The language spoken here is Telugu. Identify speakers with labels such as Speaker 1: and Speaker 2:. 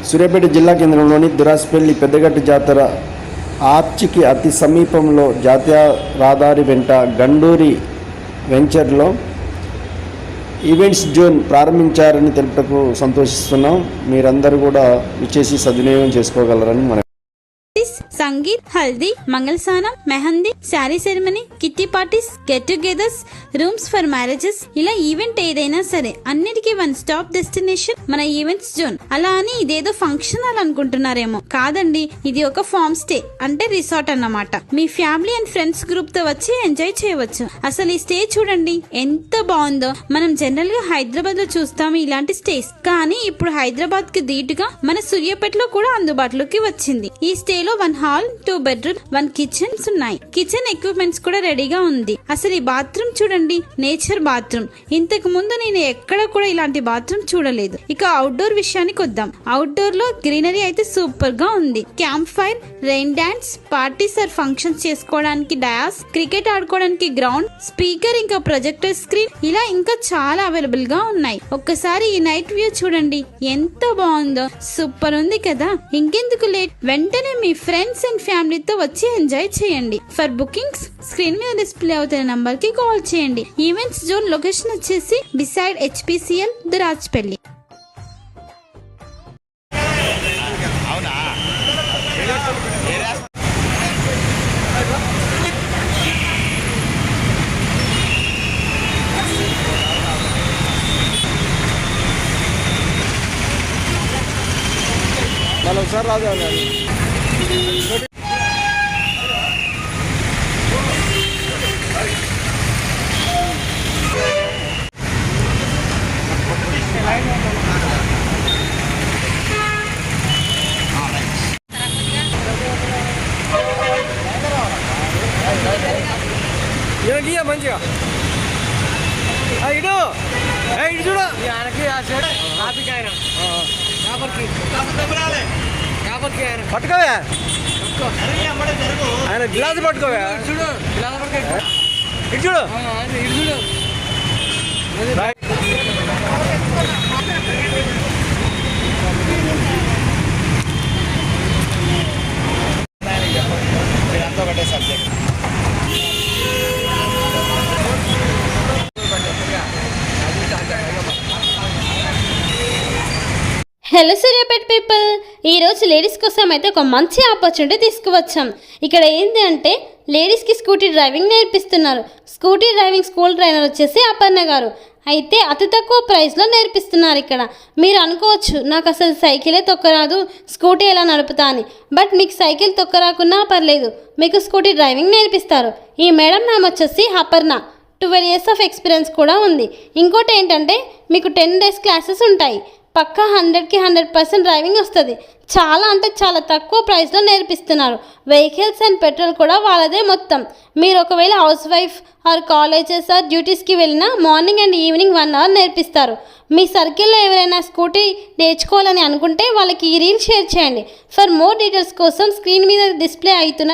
Speaker 1: సూర్యాపేట జిల్లా కేంద్రంలోని దురాస్పల్లి పెద్దగట్టు జాతర ఆర్చికి అతి సమీపంలో జాతీయ రహదారి వెంట గండూరి వెంచర్లో ఈవెంట్స్ జోన్ ప్రారంభించారని తెలుపుటకు సంతోషిస్తున్నాం. మీరందరూ కూడా విచ్చేసి సద్వినియోగం చేసుకోగలరని మనం.
Speaker 2: సంగీత్, హల్దీ, మంగళస్నానం, Mehendi, sari ceremony, kitty parties, get togethers, rooms for marriages, ఇలా ఈవెంట్ ఏదైనా సరే అన్నిటికీ వన్ స్టాప్ డెస్టినేషన్ మన ఈవెంట్స్ జోన్. అలా అని ఇదేదో ఫంక్షన్ హాల్ అనుకుంటున్నారేమో, కాదండి, ఇది ఒక ఫామ్ స్టే అంటే రిసార్ట్ అన్నమాట. మీ ఫ్యామిలీ అండ్ ఫ్రెండ్స్ గ్రూప్ తో వచ్చి ఎంజాయ్ చేయవచ్చు. అసలు ఈ స్టే చూడండి ఎంత బాగుందో. మనం జనరల్ గా హైదరాబాద్ లో చూస్తాము ఇలాంటి స్టేస్, కానీ ఇప్పుడు హైదరాబాద్ కి ధీటుగా మన సూర్యాపేటలో కూడా అందుబాటులోకి వచ్చింది. ఈ స్టే లో 1 హాల్, 2 బెడ్రూమ్, 1 కిచెన్స్ ఉన్నాయి. కిచెన్ ఎక్విప్మెంట్స్ కూడా రెడీగా ఉంది. అసలు ఈ బాత్రూమ్ చూడండి, నేచర్ బాత్రూమ్. ఇంతకు ముందు నేను ఎక్కడ కూడా ఇలాంటి బాత్రూమ్ చూడలేదు. ఇక అవుట్డోర్ విషయానికి వద్దాం. అవుట్డోర్ లో గ్రీనరీ అయితే సూపర్ గా ఉంది. Camp fire, rain dance, parties or functions చేసుకోవడానికి డయాస్, క్రికెట్ ఆడుకోవడానికి గ్రౌండ్, స్పీకర్, ఇంకా ప్రొజెక్టర్ స్క్రీన్, ఇలా ఇంకా చాలా అవైలబుల్ గా ఉన్నాయి. ఒక్కసారి ఈ నైట్ వ్యూ చూడండి ఎంత బాగుందో. సూపర్ ఉంది కదా. ఇంకెందుకు లేట్, వెంటనే మీ ఫ్రెండ్స్ అండ్ ఫ్యామిలీతో వచ్చి ఎంజాయ్ చేయండి. ఫర్ బుకింగ్స్ స్క్రీన్ మీద డిస్ప్లే అవుతున్న నంబర్ కి కాల్ చేయండి. ఈవెంట్స్ జోన్ లొకేషన్ వచ్చేసి బిసైడ్ HPCL దురాజ్పల్లి.
Speaker 1: ఒకసారి రాజా మంచిగా ఇటు ఇటు చూడు పట్టుకోవే, ఆయన గ్లాస్ పట్టుకోవే, చూడు ఇటు చూడు. ఒకటే సబ్జెక్ట్.
Speaker 2: హలో సూర్యాపేట పీపుల్, ఈరోజు లేడీస్ కోసం అయితే ఒక మంచి ఆపర్చునిటీ తీసుకువచ్చాం. ఇక్కడ ఏంటి అంటే లేడీస్కి స్కూటీ డ్రైవింగ్ నేర్పిస్తున్నారు. స్కూటీ డ్రైవింగ్ స్కూల్ ట్రైనర్ వచ్చేసి అపర్ణ గారు. అయితే అతి తక్కువ ప్రైస్లో నేర్పిస్తున్నారు. ఇక్కడ మీరు అనుకోవచ్చు నాకు అసలు సైకిలే తొక్కరాదు, స్కూటీ ఎలా నడుపుతా అని. బట్ మీకు సైకిల్ తొక్కరాకున్నా పర్లేదు, మీకు స్కూటీ డ్రైవింగ్ నేర్పిస్తారు. ఈ మేడం నామ వచ్చేసి అపర్ణ. 12 years ఆఫ్ ఎక్స్పీరియన్స్ కూడా ఉంది. ఇంకోటి ఏంటంటే మీకు 10 days క్లాసెస్ ఉంటాయి. పక్కా 100కి 100% డ్రైవింగ్ వస్తుంది. చాలా అంటే చాలా తక్కువ ప్రైస్లో నేర్పిస్తున్నారు. వెహికల్స్ అండ్ పెట్రోల్ కూడా వాళ్ళదే మొత్తం. మీరు ఒకవేళ housewife or colleges or డ్యూటీస్కి వెళ్ళినా మార్నింగ్ అండ్ ఈవినింగ్ 1 hour నేర్పిస్తారు. మీ సర్కిల్లో ఎవరైనా స్కూటీ నేర్చుకోవాలని అనుకుంటే వాళ్ళకి ఈ రీల్ షేర్ చేయండి. ఫర్ మోర్ డీటెయిల్స్ కోసం స్క్రీన్ మీద డిస్ప్లే అవుతున్న